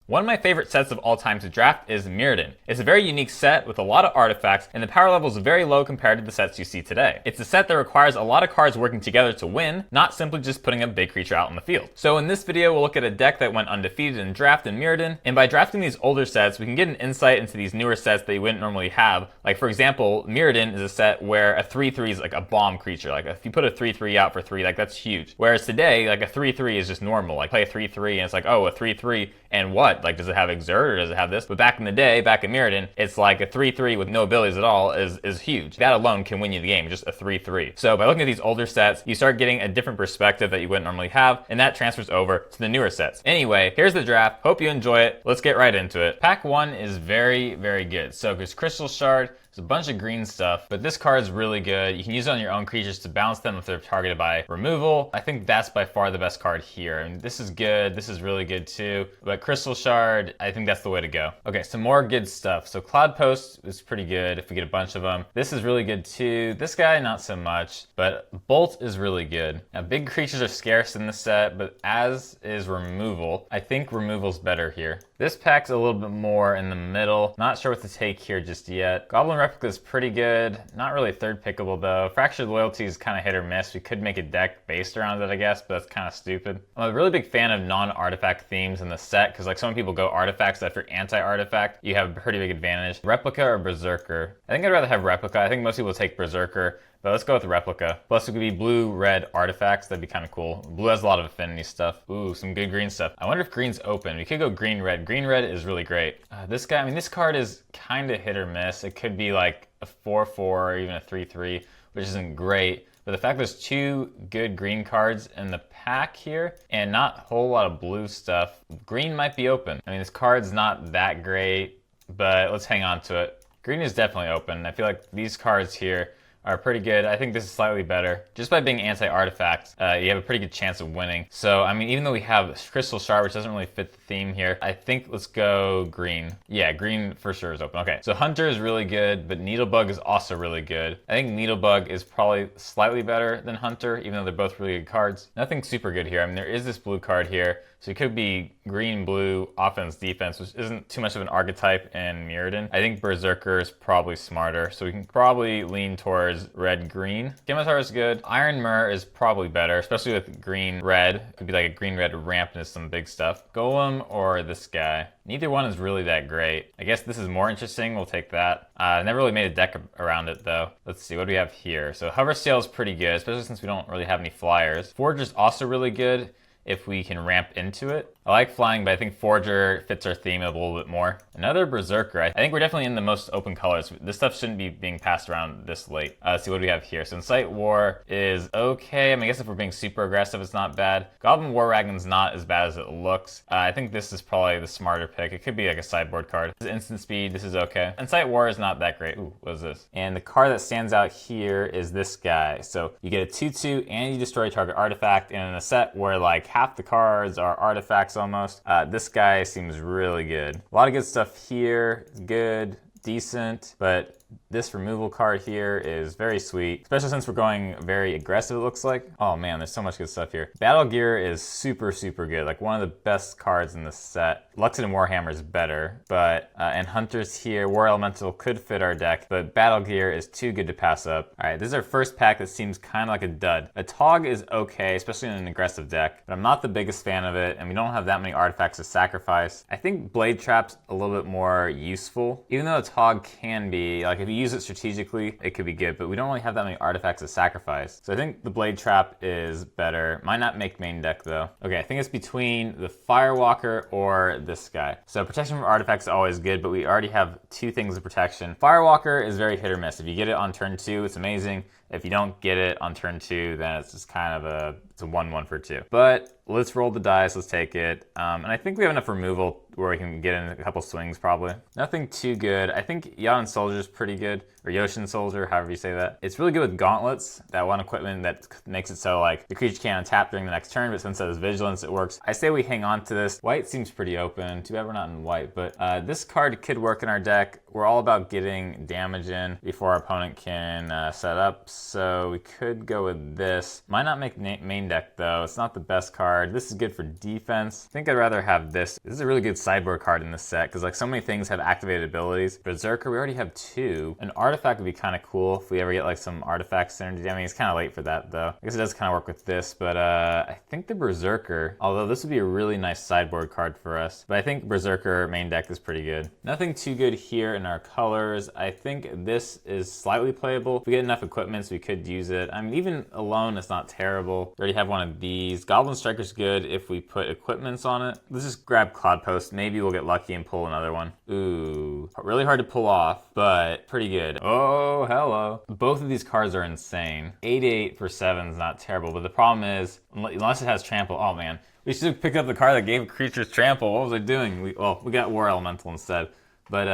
One of my favorite sets of all time to draft is Mirrodin. It's a very unique set with a lot of artifacts, and the power level is very low compared to the sets you see today. It's a set that requires a lot of cards working together to win, not simply just putting a big creature out in the field. So in this video, we'll look at a deck that went undefeated in draft in Mirrodin, and by drafting these older sets, we can get an insight into these newer sets that you wouldn't normally have. Like for example, Mirrodin is a set where a 3/3 is like a bomb creature. Like if you put a 3/3 out for 3, like that's huge. Whereas today, like a 3/3 is just normal. Like play a 3/3 and it's like, oh, a 3/3 and what? Like does it have Exert or does it have this? But back in the day, back in Mirrodin, it's like a 3/3 with no abilities at all is huge. That alone can win you the game, just a 3/3. So by looking at these older sets, you start getting a different perspective that you wouldn't normally have, and that transfers over to the newer sets. Anyway, here's the draft. Hope you enjoy it. Let's get right into it. Pack 1 is very, very good. So there's Crystal Shard, there's a bunch of green stuff, but this card is really good. You can use it on your own creatures to bounce them if they're targeted by removal. I think that's by far the best card here. And this is good. This is really good too. But Crystal Shard, I think that's the way to go. Okay, some more good stuff. So Cloud Post is pretty good if we get a bunch of them. This is really good too. This guy, not so much, but Bolt is really good. Now, big creatures are scarce in this set, but as is removal. I think removal's better here. This pack's a little bit more in the middle. Not sure what to take here just yet. Goblin Replica is pretty good. Not really third pickable though. Fractured Loyalty is kind of hit or miss. We could make a deck based around it, I guess, but that's kind of stupid. I'm a really big fan of non-artifact themes in the set because like some people go artifacts, so if you're anti-artifact, you have a pretty big advantage. Replica or Berserker? I think I'd rather have Replica. I think most people take Berserker. But let's go with the Replica. Plus it could be blue-red artifacts. That'd be kind of cool. Blue has a lot of affinity stuff. Ooh, some good green stuff. I wonder if green's open. We could go green-red. Green-red is really great. This guy, I mean, this card is kind of hit or miss. It could be like a 4/4 or even a 3/3, which isn't great. But the fact there's two good green cards in the pack here and not a whole lot of blue stuff, green might be open. I mean, this card's not that great, but let's hang on to it. Green is definitely open. I feel like these cards here are pretty good. I think this is slightly better. Just by being anti-artifact, you have a pretty good chance of winning. So, I mean, even though we have Crystal Shard, which doesn't really fit the theme here, I think let's go green. Yeah, green for sure is open. Okay, so Hunter is really good, but Needlebug is also really good. I think Needlebug is probably slightly better than Hunter, even though they're both really good cards. Nothing super good here. I mean, there is this blue card here, so it could be green, blue, offense, defense, which isn't too much of an archetype in Mirrodin. I think Berserker is probably smarter, so we can probably lean towards red-green. Scimitar is good. Iron Myrrh is probably better, especially with green-red. Could be like a green-red ramp into some big stuff. Golem or this guy. Neither one is really that great. I guess this is more interesting. We'll take that. I never really made a deck around it though. Let's see, what do we have here? So Hover Sail is pretty good, especially since we don't really have any flyers. Forge is also really good if we can ramp into it. I like flying, but I think Forger fits our theme a little bit more. Another Berserker. I think we're definitely in the most open colors. This stuff shouldn't be being passed around this late. Let's see, what do we have here? So Incite War is okay. I mean, I guess if we're being super aggressive, it's not bad. Goblin War Wagon's not as bad as it looks. I think this is probably the smarter pick. It could be like a sideboard card. This is instant speed. This is okay. Incite War is not that great. Ooh, what is this? And the card that stands out here is this guy. So you get a 2/2 and you destroy target artifact. And in a set where like half the cards are artifacts almost, this guy seems really good. A lot of good stuff here. Good, decent, but this removal card here is very sweet, especially since we're going very aggressive, it looks like. Oh man, there's so much good stuff here. Battle Gear is super, super good. Like one of the best cards in the set. Luxon Warhammer is better, but, and Hunter's here. War Elemental could fit our deck, but Battle Gear is too good to pass up. All right, this is our first pack that seems kind of like a dud. A Tog is okay, especially in an aggressive deck, but I'm not the biggest fan of it, and we don't have that many artifacts to sacrifice. I think Blade Trap's a little bit more useful, even though a Tog can be, like if you use it strategically, it could be good, but we don't really have that many artifacts to sacrifice. So I think the Blade Trap is better. Might not make main deck though. Okay, I think it's between the Firewalker or this guy. So protection from artifacts is always good, but we already have two things of protection. Firewalker is very hit or miss. If you get it on turn 2, it's amazing. If you don't get it on turn 2, then it's just kind of it's a 1/1 for 2. But let's roll the dice, let's take it. And I think we have enough removal where we can get in a couple swings probably. Nothing too good. I think Yodin Soldier is pretty good, or Yoshin Soldier, however you say that. It's really good with Gauntlets, that one equipment that makes it so like the creature can't untap during the next turn, but since it has Vigilance, it works. I say we hang on to this. White seems pretty open. Too bad we're not in white, but this card could work in our deck. We're all about getting damage in before our opponent can set up. so we could go with this. Might not make main deck though. It's not the best card. This is good for defense. I think I'd rather have this. This is a really good sideboard card in this set because like so many things have activated abilities. Berserker, we already have 2. An artifact would be kind of cool if we ever get like some artifact synergy. I mean, it's kind of late for that though. I guess it does kind of work with this, but I think the Berserker, although this would be a really nice sideboard card for us, but I think Berserker main deck is pretty good. Nothing too good here in our colors. I think this is slightly playable. If we get enough equipment, so we could use it. I mean, even alone, it's not terrible. We already have one of these. Goblin Striker's good if we put equipments on it. Let's just grab Cloud Post. Maybe we'll get lucky and pull another one. Ooh, really hard to pull off, but pretty good. Oh, hello. Both of these cards are insane. 8/8 for 7 is not terrible, but the problem is, unless it has trample, oh man. We should have picked up the card that gave creatures trample. What was I doing? We got War Elemental instead. But,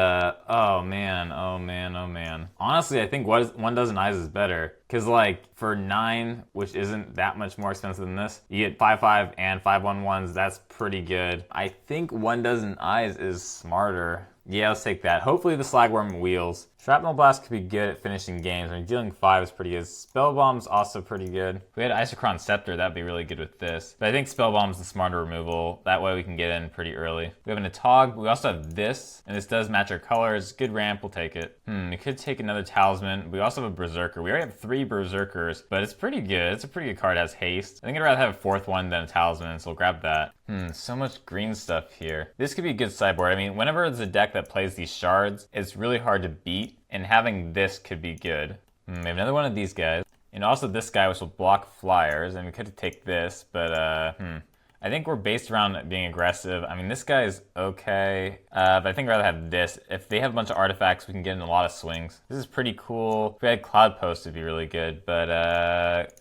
oh man. Honestly, I think 1 Eyes is better. Because, like, for 9, which isn't that much more expensive than this, you get 5/5 and 5/1/1s. That's pretty good. I think 1 Eyes is smarter. Yeah, let's take that. Hopefully the Slagworm wheels. Shrapnel Blast could be good at finishing games. I mean, dealing 5 is pretty good. Spell Bomb's also pretty good. If we had Isochron Scepter, that'd be really good with this. But I think Spell Bomb's the smarter removal. That way we can get in pretty early. We have an Atog. We also have this, and this does match our colors. Good ramp, we'll take it. We could take another Talisman. We also have a Berserker. We already have 3 Berserkers, but it's pretty good. It's a pretty good card. It has haste. I think I'd rather have a 4th one than a Talisman, so we'll grab that. So much green stuff here. This could be a good sideboard. I mean, whenever there's a deck that plays these shards, it's really hard to beat, and having this could be good. We have another one of these guys, and also this guy, which will block flyers, and we could take this, but I think we're based around being aggressive. I mean, this guy is okay, but I think I'd rather have this. If they have a bunch of artifacts, we can get in a lot of swings. This is pretty cool. If we had Cloud Post, it'd be really good, but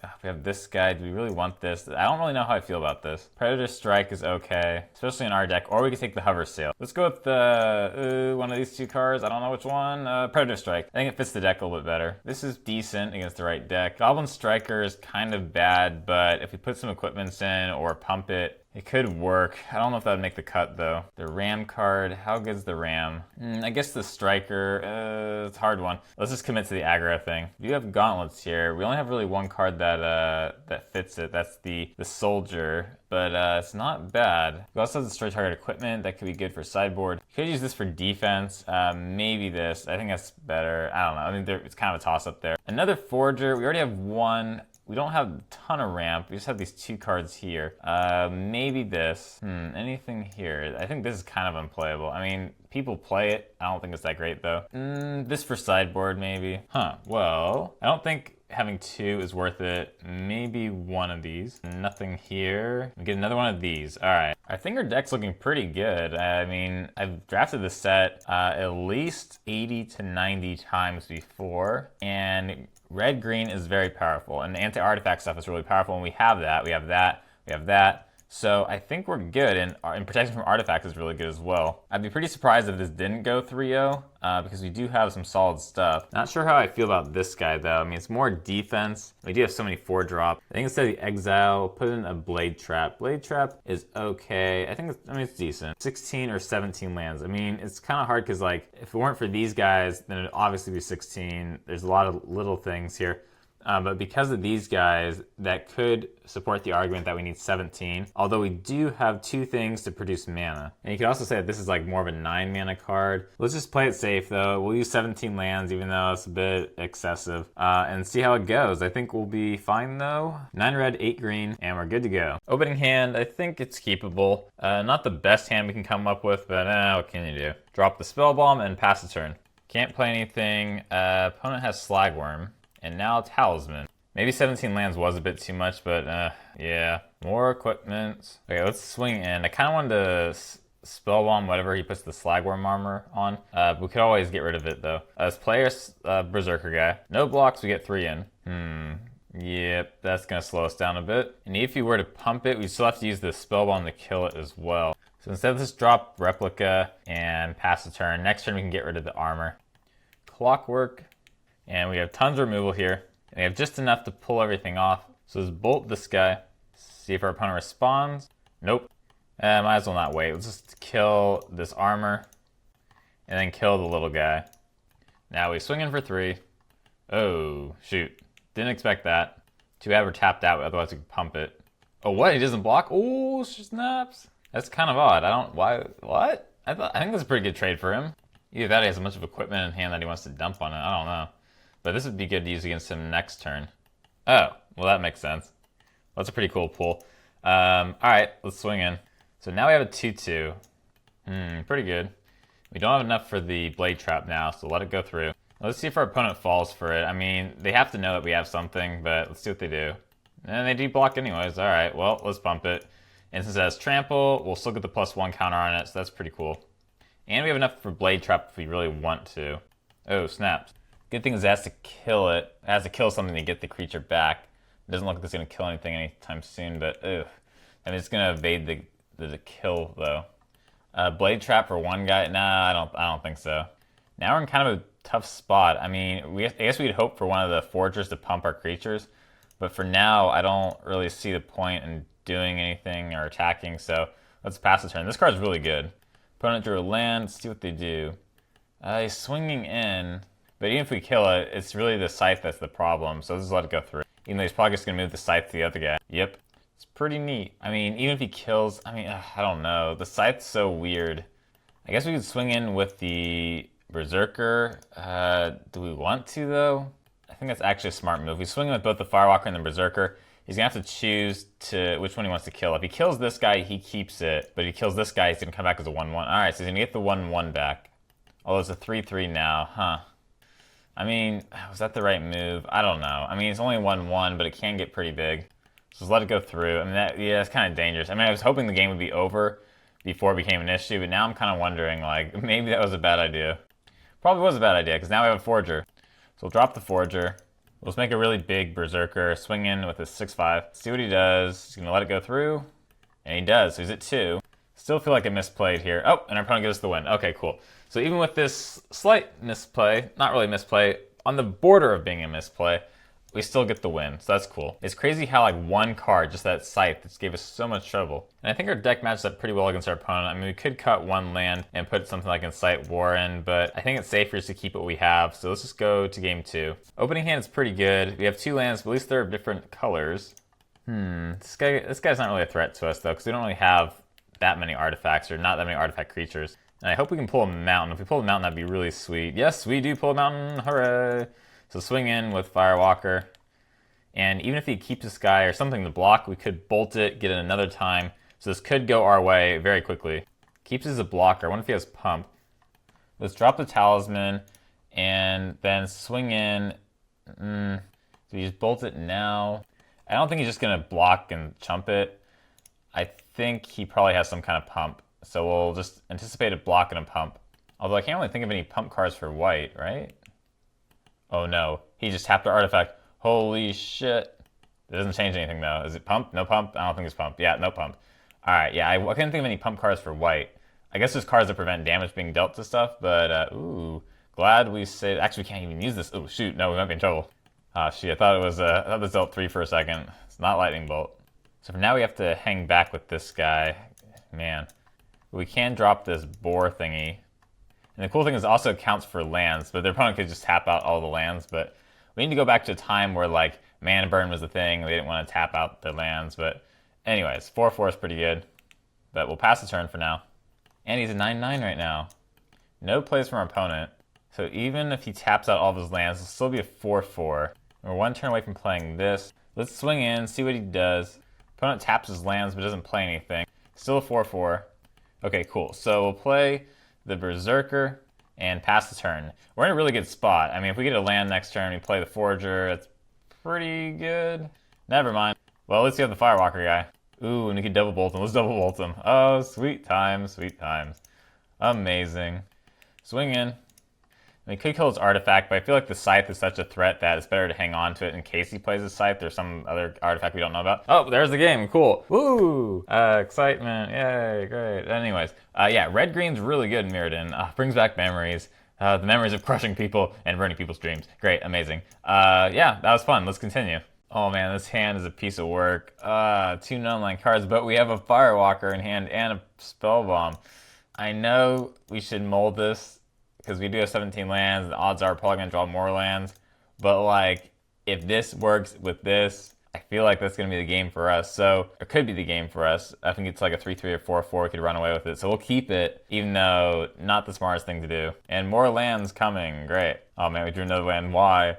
if we have this guy, do we really want this? I don't really know how I feel about this. Predator Strike is okay, especially in our deck, or we could take the Hover Sail. Let's go with the one of these 2 cards. I don't know which one. Predator Strike. I think it fits the deck a little bit better. This is decent against the right deck. Goblin Striker is kind of bad, but if we put some equipments in or pump it, it could work. I don't know if that would make the cut though. The Ram card, how good's the Ram? I guess the Striker, it's a hard one. Let's just commit to the aggro thing. We do have Gauntlets here. We only have really one card that fits it. That's the Soldier, but it's not bad. We also have the Destroy Target Equipment. That could be good for sideboard. You could use this for defense. Maybe this. I think that's better. I don't know. I mean, it's kind of a toss up there. Another Forger. We already have one. We don't have a ton of ramp. We just have these 2 cards here. Maybe this. Anything here? I think this is kind of unplayable. I mean, people play it. I don't think it's that great though. This for sideboard maybe. Well, I don't think having 2 is worth it. Maybe one of these. Nothing here. We get another one of these. All right. I think our deck's looking pretty good. I mean, I've drafted this set at least 80 to 90 times before, and red-green is very powerful, and the anti-artifact stuff is really powerful, and we have that, we have that. So I think we're good, and protection from artifacts is really good as well. I'd be pretty surprised if this didn't go 3-0, because we do have some solid stuff. Not sure how I feel about this guy though. I mean, it's more defense. We do have so many 4-drop. I think instead of the Exile, put in a Blade Trap. Blade Trap is okay. I mean, it's decent. 16 or 17 lands. I mean, it's kind of hard because like, if it weren't for these guys, then it'd obviously be 16. There's a lot of little things here. But because of these guys, that could support the argument that we need 17. Although we do have 2 things to produce mana. And you could also say that this is like more of a 9 mana card. Let's just play it safe though. We'll use 17 lands even though it's a bit excessive. And see how it goes. I think we'll be fine though. 9 red, 8 green, and we're good to go. Opening hand, I think it's keepable. Not the best hand we can come up with, but what can you do? Drop the Spell Bomb and pass the turn. Can't play anything. Opponent has Slagworm. And now Talisman. Maybe 17 lands was a bit too much, but yeah. More equipment. Okay, let's swing in. I kind of wanted to Spell Bomb whatever he puts the Slagworm armor on. We could always get rid of it though. As players, Berserker guy. No blocks, we get 3 in. Yep, that's gonna slow us down a bit. And if you were to pump it, we still have to use the Spell Bomb to kill it as well. So instead of just drop Replica and pass the turn, next turn we can get rid of the armor. Clockwork. And we have tons of removal here. And we have just enough to pull everything off. So let's bolt this guy. See if our opponent responds. Nope. Might as well not wait. Let's just kill this armor. And then kill the little guy. Now we swing in for 3. Oh, shoot. Didn't expect that. Too bad we're tapped out, otherwise we could pump it. Oh, what? He doesn't block? Oh, snaps. That's kind of odd. I don't, why, what? I think that's a pretty good trade for him. Either that or he has a bunch of equipment in hand that he wants to dump on it. I don't know. But this would be good to use against him next turn. Oh, well that makes sense. That's a pretty cool pull. Alright, let's swing in. So now we have a 2-2. Pretty good. We don't have enough for the blade trap now, so let it go through. Let's see if our opponent falls for it. I mean, they have to know that we have something, but let's see what they do. And they de-block anyways. Alright, well, let's bump it. And since it has trample, we'll still get the +1 counter on it, so that's pretty cool. And we have enough for blade trap if we really want to. Oh, snaps. Good thing is it has to kill it. It has to kill something to get the creature back. It doesn't look like it's going to kill anything anytime soon, but ugh. I mean, it's going to evade the kill, though. Blade trap for one guy? Nah, I don't think so. Now we're in kind of a tough spot. I mean, I guess we'd hope for one of the forgers to pump our creatures, but for now, I don't really see the point in doing anything or attacking, so let's pass the turn. This card's really good. Opponent drew a land. Let's see what they do. He's swinging in, but even if we kill it, it's really the scythe that's the problem, so let's just let it go through. Even though he's probably just going to move the scythe to the other guy. Yep. It's pretty neat. I mean, even if he kills, I mean, I don't know. The scythe's so weird. I guess we could swing in with the Berserker. Do we want to, though? I think that's actually a smart move. We swing in with both the Firewalker and the Berserker. He's going to have to choose which one he wants to kill. If he kills this guy, he keeps it. But if he kills this guy, he's going to come back as a 1-1. Alright, so he's going to get the 1-1 back. Although it's a 3-3 now, huh? I mean, was that the right move? I don't know. I mean, it's only 1-1, but it can get pretty big. So just let it go through. I mean, yeah, it's kind of dangerous. I mean, I was hoping the game would be over before it became an issue, but now I'm kind of wondering, like, maybe that was a bad idea. Probably was a bad idea, because now we have a Forger. So we'll drop the Forger. We'll just make a really big Berserker, swing in with his 6-5. See what he does. He's going to let it go through. And he does, so he's at 2. Still feel like I misplayed here. Oh, and our opponent gives us the win. Okay, cool. So even with this slight misplay, not really misplay, on the border of being a misplay, we still get the win, so that's cool. It's crazy how like one card, just that scythe, just gave us so much trouble. And I think our deck matches up pretty well against our opponent. I mean, we could cut one land and put something like Incite War in, but I think it's safer just to keep what we have, so let's just go to game 2. Opening hand is pretty good. We have 2 lands, but at least they're different colors. This guy's not really a threat to us though, because we don't really have that many artifacts, or not that many artifact creatures. And I hope we can pull a mountain. If we pull a mountain, that'd be really sweet. Yes, we do pull a mountain, hooray! So swing in with Firewalker. And even if he keeps this guy or something to block, we could bolt it, get it another time. So this could go our way very quickly. Keeps as a blocker. I wonder if he has pump. Let's drop the Talisman and then swing in. So you just bolt it now. I don't think he's just going to block and chump it. I think he probably has some kind of pump. So we'll just anticipate a block and a pump. Although I can't really think of any pump cards for white, right? Oh no, he just tapped our artifact. Holy shit. It doesn't change anything though. Is it pump? No pump? I don't think it's pump. Yeah, no pump. Alright, yeah, I couldn't think of any pump cards for white. I guess there's cards that prevent damage being dealt to stuff, but ooh, glad we saved. Actually, we can't even use this. Oh shoot, no, we might be in trouble. Ah shit, I thought this dealt 3 for a second. It's not Lightning Bolt. So for now we have to hang back with this guy. Man. We can drop this boar thingy. And the cool thing is it also counts for lands, but their opponent could just tap out all the lands, but we need to go back to a time where like mana burn was the thing. They didn't want to tap out their lands, but anyways, 4-4 is pretty good. But we'll pass the turn for now. And he's a 9-9 right now. No plays from our opponent. So even if he taps out all of his lands, it'll still be a 4-4. We're 1 turn away from playing this. Let's swing in, see what he does. Opponent taps his lands but doesn't play anything. Still a 4-4. Okay, cool. So we'll play the Berserker and pass the turn. We're in a really good spot. I mean, if we get a land next turn, we play the Forger, it's pretty good. Never mind. Well, let's see how the Firewalker guy. Ooh, and we can double bolt him. Let's double bolt him. Oh, sweet times, sweet times. Amazing. Swing in. We could kill his artifact, but I feel like the Scythe is such a threat that it's better to hang on to it in case he plays his Scythe or some other artifact we don't know about. Oh, there's the game. Cool. Woo! Excitement. Yay, great. Anyways, yeah, red-green's really good in Mirrodin. Brings back memories. The memories of crushing people and burning people's dreams. Great, amazing. Yeah, that was fun. Let's continue. Oh man, this hand is a piece of work. 2 non-land cards, but we have a Firewalker in hand and a Spellbomb. I know we should mold this, because we do have 17 lands, the odds are we're probably going to draw more lands, but like, If this works with this, I feel like that's going to be the game for us. So it could be the game for us. I think it's like a 3-3 or 4-4. We could run away with it. So we'll keep it, even though not the smartest thing to do. And more lands coming. Great. Oh man, we drew another land. Why?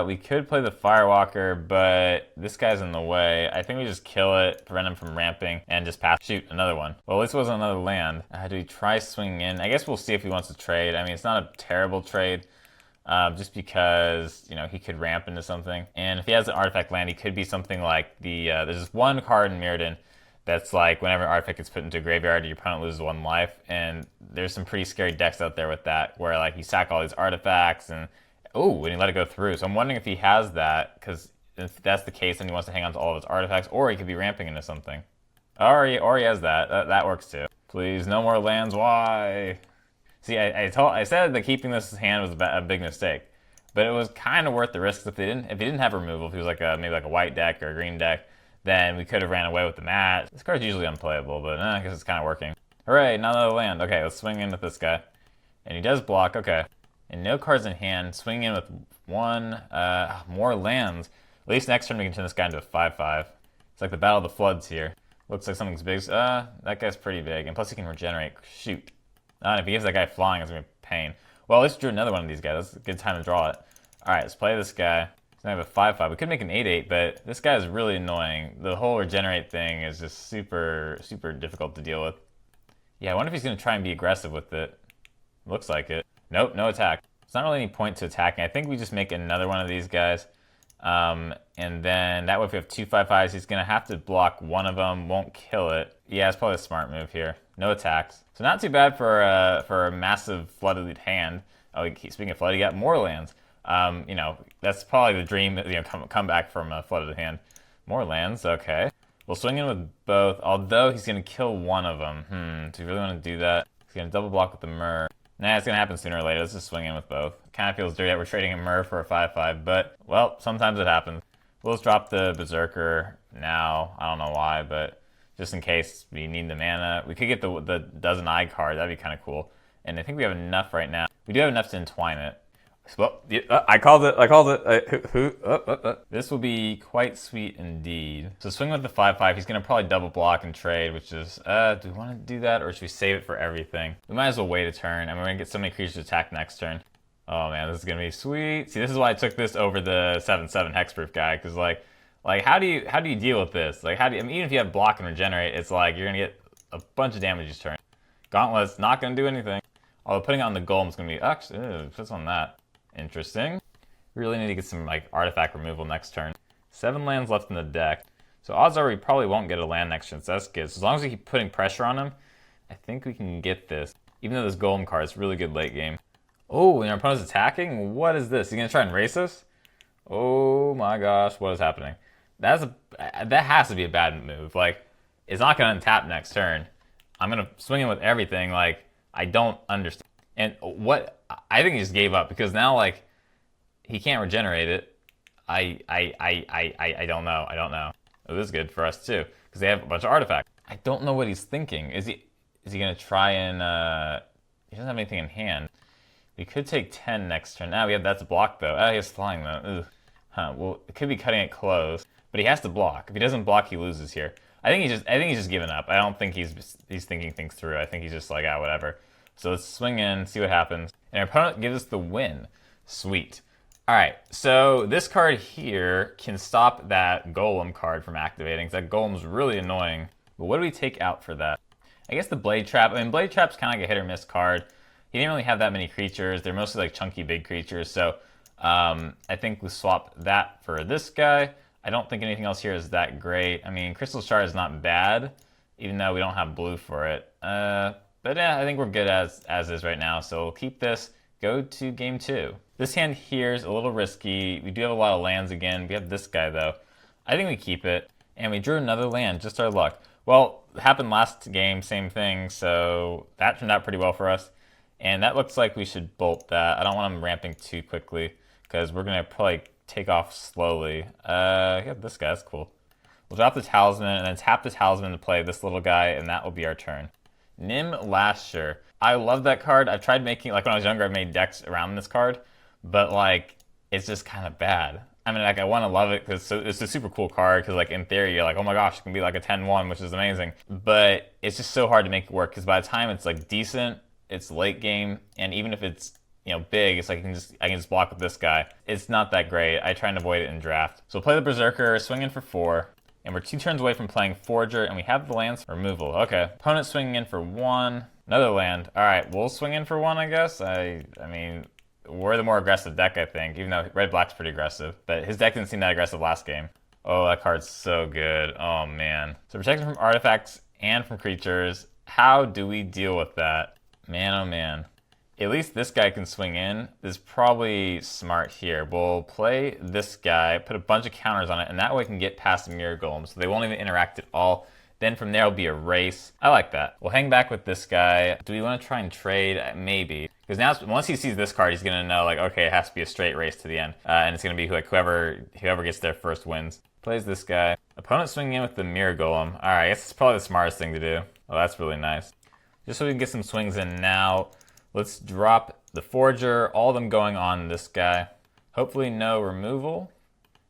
We could play the Firewalker, but this guy's in the way. I think we just kill it, prevent him from ramping, and just pass. Shoot, another one. Well, this wasn't another land. Do we try swinging in? I guess we'll see if he wants to trade. I mean, it's not a terrible trade. Just because, you know, he could ramp into something. And if he has an artifact land, he could be something like the, there's this one card in Mirrodin that's like whenever an artifact gets put into a graveyard, your opponent loses 1 life. And there's some pretty scary decks out there with that, where like you sack all these artifacts and, oh, and you let it go through. So I'm wondering if he has that, because if that's the case, then he wants to hang on to all of his artifacts, or he could be ramping into something. Or he has that. That works too. Please, no more lands. Why? See, I said that keeping this hand was a big mistake, but it was kind of worth the risk. If he didn't have removal, if he was like maybe like a white deck or a green deck, then we could have ran away with the mat. This card's usually unplayable, but I guess it's kind of working. Hooray, another land. Okay, let's swing in with this guy, and he does block. Okay, and no cards in hand. Swing in with 1 more lands. At least next turn we can turn this guy into a 5/5. It's like the Battle of the Floods here. Looks like something's big. That guy's pretty big, and plus he can regenerate. Shoot. If he gives that guy flying, it's going to be a pain. Well, let's draw another one of these guys. That's a good time to draw it. All right, let's play this guy. He's going to have a 5/5. We could make an 8/8, but this guy is really annoying. The whole regenerate thing is just super, super difficult to deal with. Yeah, I wonder if he's going to try and be aggressive with it. Looks like it. Nope, no attack. There's not really any point to attacking. I think we just make another one of these guys. And then that way if we have 2 5/5s, he's going to have to block one of them. Won't kill it. Yeah, it's probably a smart move here. No attacks. So not too bad for a massive flooded hand. Oh, speaking of flood, he got more lands. You know, that's probably the dream, you know, come back from a flooded hand. More lands, okay. We'll swing in with both, although he's going to kill one of them. Do you really want to do that? He's going to double block with the Mir. Nah, it's going to happen sooner or later. Let's just swing in with both. Kind of feels dirty that we're trading a Mir for a 5/5, but, well, sometimes it happens. We'll just drop the Berserker now. I don't know why, but just in case we need the mana. We could get the Dozen Eye card. That'd be kind of cool. And I think we have enough right now. We do have enough to entwine it. Well, I called it. This will be quite sweet indeed. So swing with the 5/5. He's going to probably double block and trade, which is, do we want to do that, or should we save it for everything? We might as well wait a turn. I mean, we're going to get so many creatures to attack next turn. Oh man, this is going to be sweet. See, this is why I took this over the 7/7 hexproof guy, because like how do you deal with this? Like, I mean, even if you have block and regenerate, it's like you're going to get a bunch of damage each turn. Gauntlet's not going to do anything. Although putting it on the golem is going to be, actually, puts on that. Interesting. We really need to get some like artifact removal next turn. 7 lands left in the deck. So odds are we probably won't get a land next turn, so that's good. So as long as we keep putting pressure on him, I think we can get this. Even though this golem card is really good late game. Oh, and our opponent's attacking? What is this? He's going to try and race us? Oh my gosh, what is happening? That has to be a bad move. Like, it's not going to untap next turn. I'm going to swing in with everything. Like, I don't understand. And what I think he just gave up, because now like he can't regenerate it. I don't know. I don't know. Oh, this is good for us too, because they have a bunch of artifacts. I don't know what he's thinking. Is he gonna try and he doesn't have anything in hand. We could take 10 next turn. Now that's blocked though. Oh, he has flying though. Ugh. Well, it could be cutting it close, but he has to block. If he doesn't block, he loses here. I think he's just giving up. I don't think he's thinking things through. I think he's just like, whatever. So let's swing in, see what happens. And our opponent gives us the win. Sweet. All right, so this card here can stop that golem card from activating, because that golem's really annoying. But what do we take out for that? I guess the Blade Trap. I mean, Blade Trap's kind of like a hit or miss card. He didn't really have that many creatures. They're mostly like chunky big creatures. So I think we swap that for this guy. I don't think anything else here is that great. I mean, Crystal Shard is not bad, even though we don't have blue for it. But yeah, I think we're good as is right now, so we'll keep this, go to game 2. This hand here is a little risky. We do have a lot of lands again. We have this guy though. I think we keep it, and we drew another land, just our luck. Well, it happened last game, same thing, so that turned out pretty well for us. And that looks like we should bolt that. I don't want him ramping too quickly, because we're gonna probably take off slowly. Yeah, this guy, that's cool. We'll drop the Talisman, and then tap the Talisman to play this little guy, and that will be our turn. Nim Lasher. I love that card. I've tried making, like when I was younger, I made decks around this card, but like, it's just kind of bad. I mean, like, I want to love it because it's a super cool card because, like, in theory, you're like, oh my gosh, it can be like a 10-1, which is amazing. But it's just so hard to make it work because by the time it's, like, decent, it's late game, and even if it's, you know, big, it's like I can just block with this guy. It's not that great. I try and avoid it in draft. So we'll play the Berserker, swing in for 4, and we're 2 turns away from playing Forger, and we have the lands for removal. Okay. Opponent swinging in for 1, another land. All right, we'll swing in for 1, I guess. I mean, we're the more aggressive deck, I think, even though red-black's pretty aggressive. But his deck didn't seem that aggressive last game. Oh, that card's so good. Oh, man. So protection from artifacts and from creatures. How do we deal with that? Man, oh, man. At least this guy can swing in. This is probably smart here. We'll play this guy, put a bunch of counters on it, and that way we can get past the Mirror Golem, so they won't even interact at all. Then from there will be a race. I like that. We'll hang back with this guy. Do we want to try and trade? Maybe. Because now, once he sees this card, he's going to know, like, okay, it has to be a straight race to the end. And it's going to be like whoever gets there first wins. Plays this guy. Opponent swinging in with the Mirror Golem. All right, I guess it's probably the smartest thing to do. Oh, that's really nice. Just so we can get some swings in now, let's drop the Forger, all of them going on this guy. Hopefully no removal.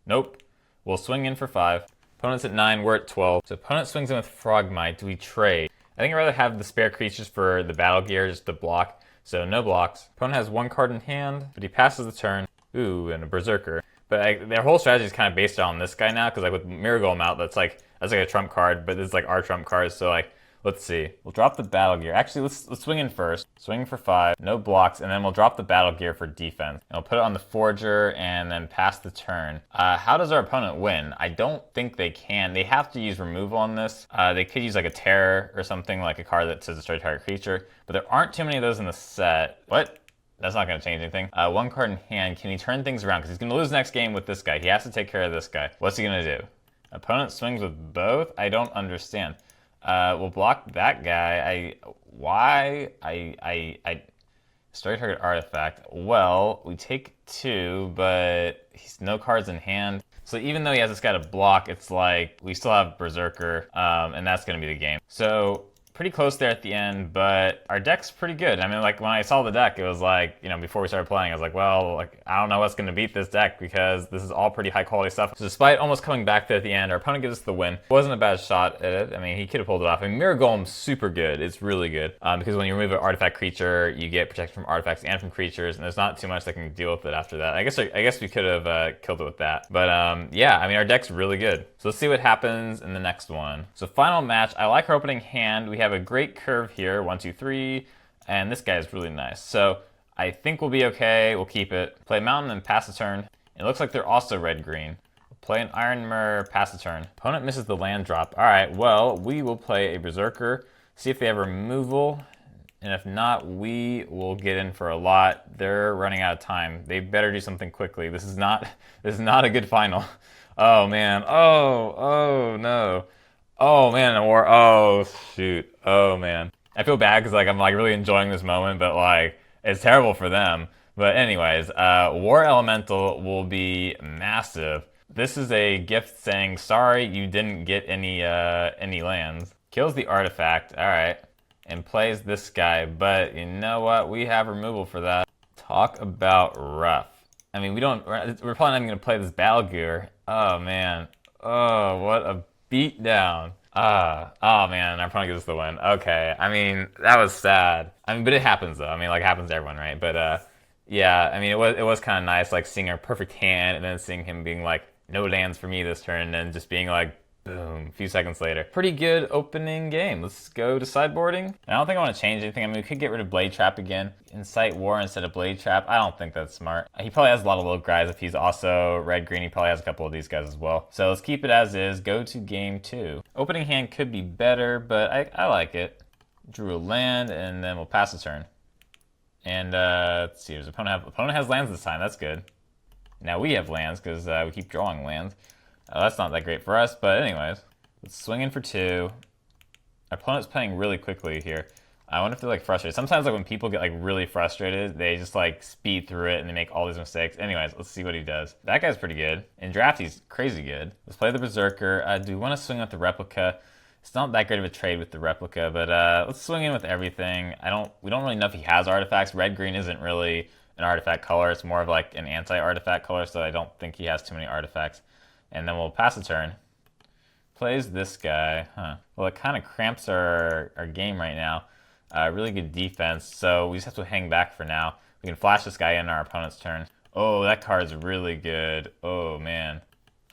Nope. We'll swing in for 5. Opponent's at 9, we're at 12. So opponent swings in with Frogmite. Do we trade? I think I'd rather have the spare creatures for the battle gear just to block. So no blocks. Opponent has 1 card in hand, but he passes the turn. Ooh, and a Berserker. But their whole strategy is kind of based on this guy now, because like with Mirror Golem out, that's like a trump card, but this is like our trump card, so like, let's see. We'll drop the battle gear. Actually, let's swing in first. Swing for 5, no blocks, and then we'll drop the battle gear for defense. And we'll put it on the Forger and then pass the turn. How does our opponent win? I don't think they can. They have to use removal on this. They could use like a terror or something, like a card that says destroy target creature, but there aren't too many of those in the set. What? That's not going to change anything. 1 card in hand. Can he turn things around? Because he's going to lose next game with this guy. He has to take care of this guy. What's he going to do? Opponent swings with both? I don't understand. We'll block that guy. Why? Destroy target artifact. Well, we take 2, but he's no cards in hand. So even though he has this guy to block, it's like we still have Berserker, and that's going to be the game. So pretty close there at the end, but our deck's pretty good. I mean, like, when I saw the deck, it was like, you know, before we started playing, I was like, well, like, I don't know what's going to beat this deck because this is all pretty high quality stuff. So despite almost coming back there at the end, our opponent gives us the win. It wasn't a bad shot at it. I mean, he could have pulled it off. I mean, Mirror Golem's super good. It's really good because when you remove an artifact creature, you get protection from artifacts and from creatures, and there's not too much that can deal with it after that. I guess we could have killed it with that. But yeah, I mean, our deck's really good. So let's see what happens in the next one. So final match. I like our opening hand. We have a great curve here, 1, 2, 3, and this guy is really nice. So I think we'll be okay. We'll keep it. Play Mountain and pass the turn. It looks like they're also red-green. Play an Iron Mirror, pass the turn. Opponent misses the land drop. All right, well, we will play a Berserker, see if they have removal, and if not, we will get in for a lot. They're running out of time. They better do something quickly. This is not a good final. Oh man. Oh no. Oh man, war. Oh shoot. Oh man. I feel bad because like I'm like really enjoying this moment, but like it's terrible for them. But anyways, War Elemental will be massive. This is a gift saying sorry you didn't get any lands. Kills the artifact. All right, and plays this guy. But you know what? We have removal for that. Talk about rough. I mean, we're probably not even gonna play this battle gear. Oh man. Oh, what a beatdown. Oh man, our opponent gives us the win. Okay, I mean, that was sad. I mean, but it happens though. I mean, like, it happens to everyone, right? But yeah, I mean, it was kind of nice, like, seeing our perfect hand and then seeing him being like, no lands for me this turn, and then just being like, boom, a few seconds later. Pretty good opening game. Let's go to sideboarding. And I don't think I want to change anything. I mean, we could get rid of Blade Trap again. Incite War instead of Blade Trap. I don't think that's smart. He probably has a lot of little guys. If he's also red-green, he probably has a couple of these guys as well. So let's keep it as is. Go to game 2. Opening hand could be better, but I like it. Drew a land, and then we'll pass the turn. And let's see. Does opponent has lands this time. That's good. Now we have lands because we keep drawing lands. That's not that great for us, but anyways. Let's swing in for 2. Our opponent's playing really quickly here. I wonder if they're like frustrated. Sometimes like when people get like really frustrated, they just like speed through it and they make all these mistakes. Anyways, let's see what he does. That guy's pretty good. In draft, he's crazy good. Let's play the Berserker. Do we want to swing with the Replica? It's not that great of a trade with the Replica, but let's swing in with everything. We don't really know if he has artifacts. Red-green isn't really an artifact color. It's more of like an anti-artifact color, so I don't think he has too many artifacts. And then we'll pass the turn. Plays this guy. Well, it kind of cramps our game right now. Really good defense, so we just have to hang back for now. We can flash this guy in our opponent's turn. Oh, that card's really good. Oh, man.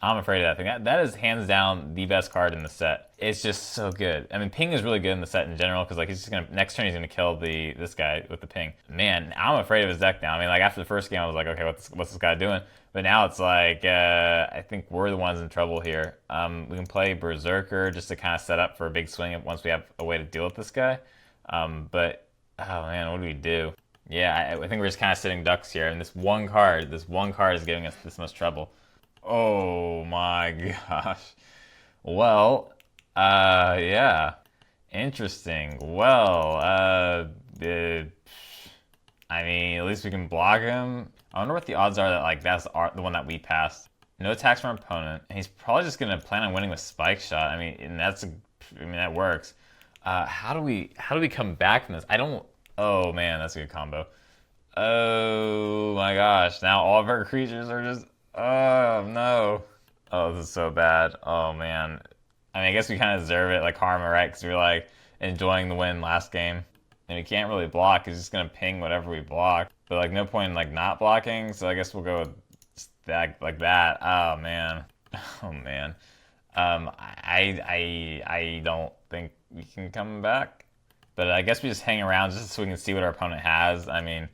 I'm afraid of that thing. That is hands down the best card in the set. It's just so good. I mean, ping is really good in the set in general because like he's just gonna next turn he's gonna kill this guy with the ping. Man, I'm afraid of his deck now. I mean, like after the first game I was like, okay, what's this guy doing? But now it's like I think we're the ones in trouble here. We can play Berserker just to kind of set up for a big swing once we have a way to deal with this guy. But oh man, what do we do? Yeah, I think we're just kind of sitting ducks here, and this one card is giving us this much trouble. Oh my gosh. Well, yeah. Interesting. Well, I mean, at least we can block him. I wonder what the odds are that like that's the one that we passed. No attacks from our opponent. And he's probably just gonna plan on winning with Spike Shot. I mean, and that works. How do we come back from this? Oh man, that's a good combo. Oh my gosh. Now all of our creatures are just oh no. Oh, this is so bad. Oh man. I mean, I guess we kind of deserve it, like karma, right? Because we were like enjoying the win last game. And we can't really block. He's just gonna ping whatever we block. But like no point in like not blocking. So I guess we'll go with that like that. Oh man. Oh man. I don't think we can come back. But I guess we just hang around just so we can see what our opponent has. I mean,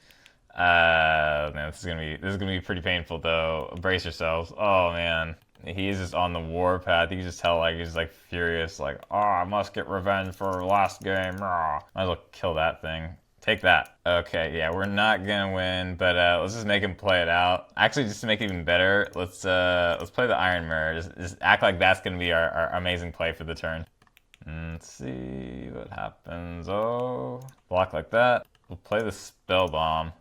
man, this is gonna be pretty painful though. Brace yourselves. Oh man, he is just on the warpath. You can just tell like he's like furious, like, oh, I must get revenge for last game. Might as well kill that thing. Take that. Okay, yeah, we're not gonna win, but let's just make him play it out. Actually, just to make it even better, let's play the Iron Mirror. Just act like that's gonna be our amazing play for the turn. Let's see what happens. Oh, block like that. We'll play the Spell Bomb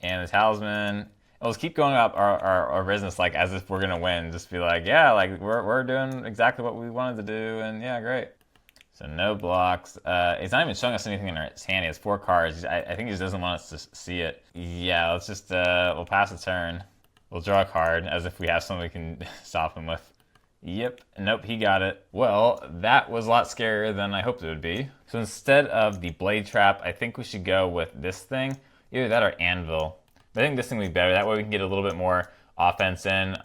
and the Talisman. We'll just keep going up our business like as if we're gonna win. Just be like, yeah, like we're doing exactly what we wanted to do, and yeah, great. So no blocks. It's not even showing us anything in his hand. He has 4 cards. I think he just doesn't want us to see it. Yeah, let's just we'll pass the turn. We'll draw a card as if we have something we can stop him with. Yep, nope, he got it. Well, that was a lot scarier than I hoped it would be. So instead of the Blade Trap, I think we should go with this thing. Either that or Anvil. I think this thing would be better. That way we can get a little bit more offense in.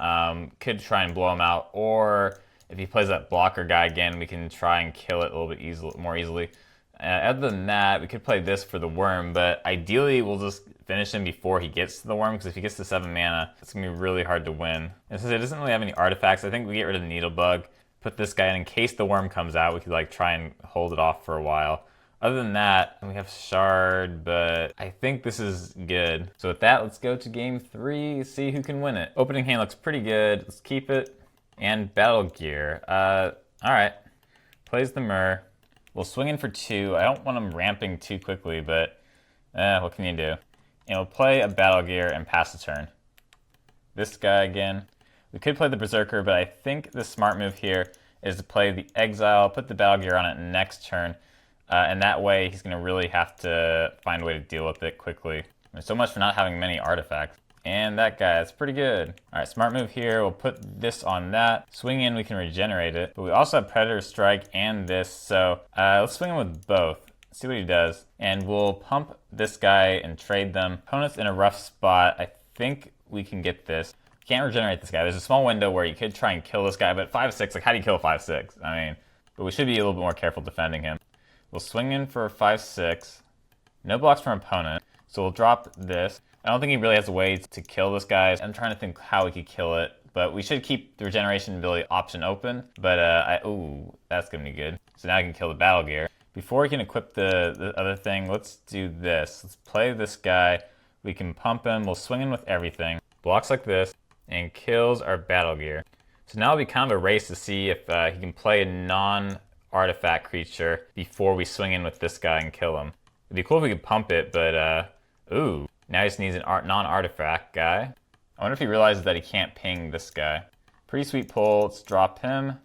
Could try and blow him out. Or if he plays that blocker guy again, we can try and kill it a little bit more easily. Other than that, we could play this for the worm, but ideally we'll just finish him before he gets to the worm, because if he gets to 7 mana, it's going to be really hard to win. And since it doesn't really have any artifacts, I think we get rid of the Needlebug, put this guy in case the worm comes out, we could like try and hold it off for a while. Other than that, we have Shard, but I think this is good. So with that, let's go to game 3, see who can win it. Opening hand looks pretty good. Let's keep it. And Battle Gear. Alright. Plays the Myrrh. We'll swing in for 2. I don't want him ramping too quickly, but what can you do? And we'll play a Battle Gear and pass the turn. This guy again. We could play the Berserker, but I think the smart move here is to play the Exile, put the Battle Gear on it next turn, and that way he's going to really have to find a way to deal with it quickly. And so much for not having many artifacts. And that guy, that's pretty good. Alright, smart move here. We'll put this on that. Swing in, we can regenerate it. But we also have Predator Strike and this, so let's swing in with both. See what he does. And we'll pump this guy and trade them. Opponent's in a rough spot. I think we can get this. Can't regenerate this guy. There's a small window where you could try and kill this guy, but 5/6, like how do you kill 5/6? I mean, but we should be a little bit more careful defending him. We'll swing in for 5/6. No blocks from opponent. So we'll drop this. I don't think he really has a way to kill this guy. I'm trying to think how we could kill it, but we should keep the regeneration ability option open. But ooh, that's gonna be good. So now I can kill the Battle Gear. Before we can equip the other thing, let's do this. Let's play this guy. We can pump him. We'll swing in with everything. Blocks like this and kills our Battle Gear. So now it'll be kind of a race to see if he can play a non-artifact creature before we swing in with this guy and kill him. It'd be cool if we could pump it, but ooh. Now he just needs an non-artifact guy. I wonder if he realizes that he can't ping this guy. Pretty sweet pull. Let's drop him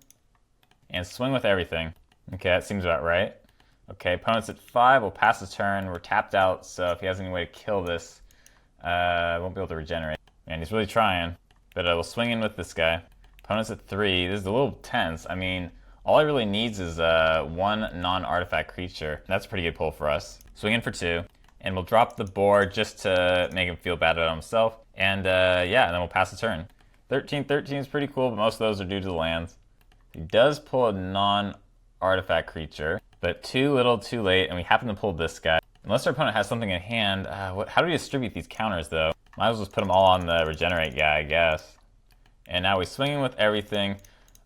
and swing with everything. Okay, that seems about right. Okay, opponent's at 5. We'll pass the turn. We're tapped out, so if he has any way to kill this, I won't be able to regenerate. Man, he's really trying. But we'll swing in with this guy. Opponent's at 3. This is a little tense. I mean, all he really needs is one non-artifact creature. That's a pretty good pull for us. Swing in for 2. And we'll drop the board just to make him feel bad about himself. And yeah, and then we'll pass the turn. 13/13 is pretty cool, but most of those are due to the lands. He does pull a non-artifact creature, but too little, too late, and we happen to pull this guy. Unless our opponent has something in hand, how do we distribute these counters, though? Might as well just put them all on the regenerate guy, I guess. And now we swing in with everything.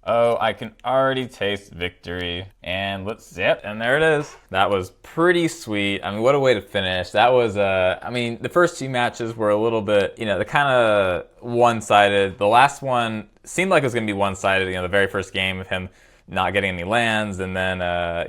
Oh, I can already taste victory. And yep, and there it is. That was pretty sweet. I mean, what a way to finish. That was, I mean, the first 2 matches were a little bit, you know, they're kind of one-sided. The last one seemed like it was going to be one-sided, you know, the very first game of him not getting any lands, and then,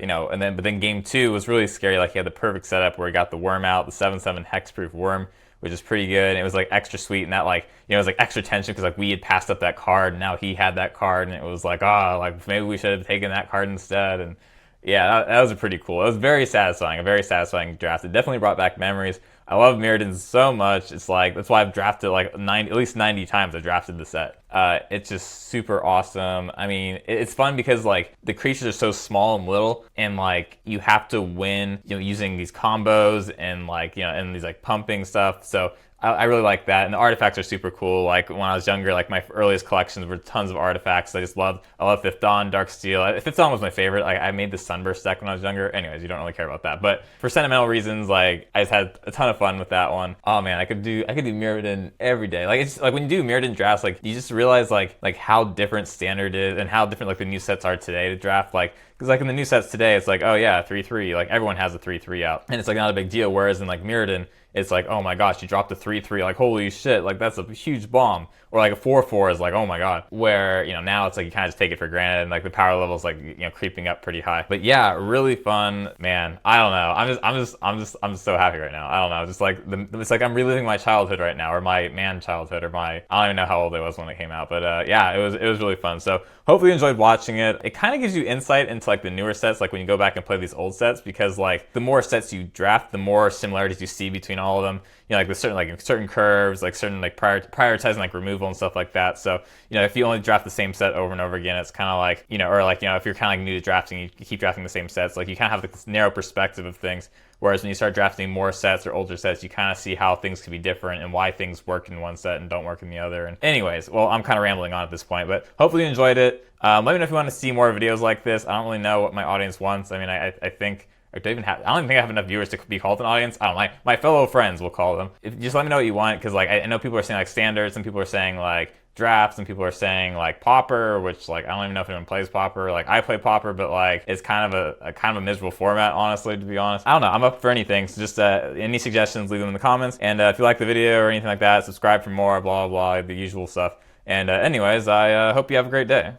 you know, but then game 2 was really scary. Like, he had the perfect setup where he got the worm out, the 7/7 hexproof worm, which is pretty good. And it was like extra sweet, and that, like, you know, it was like extra tension because like we had passed up that card and now he had that card, and it was like, like maybe we should have taken that card instead. And yeah, that was pretty cool. It was very satisfying, a very satisfying draft. It definitely brought back memories. I love Mirrodin so much. It's like, that's why I've drafted like at least 90 times I've drafted the set. It's just super awesome. I mean, it's fun because like the creatures are so small and little, and like you have to win, you know, using these combos and like, you know, and these like pumping stuff. So I really like that, and the artifacts are super cool. Like when I was younger, like my earliest collections were tons of artifacts. I love Fifth Dawn, Darksteel. Fifth Dawn was my favorite. Like I made the Sunburst deck when I was younger. Anyways, you don't really care about that, but for sentimental reasons, like I just had a ton of fun with that one. Oh man, I could do Mirrodin every day. Like it's like when you do Mirrodin drafts, like you just realize like how different Standard is and how different like the new sets are today to draft. Like because like in the new sets today, it's like, oh yeah, 3/3. Like everyone has a 3/3 out, and it's like not a big deal. Whereas in like Mirrodin, it's like, oh my gosh, you dropped a 3/3, like holy shit, like that's a huge bomb. Or like a 4/4 is like, oh my god. Where, you know, now it's like you kind of just take it for granted, and like the power level's like, you know, creeping up pretty high. But yeah, really fun, man. I don't know. I'm just so happy right now. I don't know. Just like it's like I'm reliving my childhood right now, or my man childhood, or I don't even know how old I was when it came out. But yeah, it was really fun. So hopefully you enjoyed watching it. It kind of gives you insight into like the newer sets, like when you go back and play these old sets, because like the more sets you draft, the more similarities you see between all of them. You know, like with certain curves, like certain like prioritizing like removal and stuff like that. So, you know, if you only draft the same set over and over again, it's kind of like, you know, or like, you know, if you're kind of like new to drafting, you keep drafting the same sets, like you kind of have this narrow perspective of things. Whereas when you start drafting more sets or older sets, you kind of see how things could be different and why things work in one set and don't work in the other. And anyways, well, I'm kind of rambling on at this point, but hopefully you enjoyed it. Let me know if you want to see more videos like this. I don't really know what my audience wants. I mean, I think I don't even think I have enough viewers to be called an audience. I don't know, my fellow friends, will call them. Just let me know what you want, because like I know people are saying like standards, and people are saying like drafts, and people are saying like Pauper, which like I don't even know if anyone plays Pauper. Like I play Pauper, but like it's kind of a miserable format, honestly, to be honest. I don't know. I'm up for anything. So just any suggestions, leave them in the comments. And if you like the video or anything like that, subscribe for more. Blah blah blah, the usual stuff. And anyways, I hope you have a great day.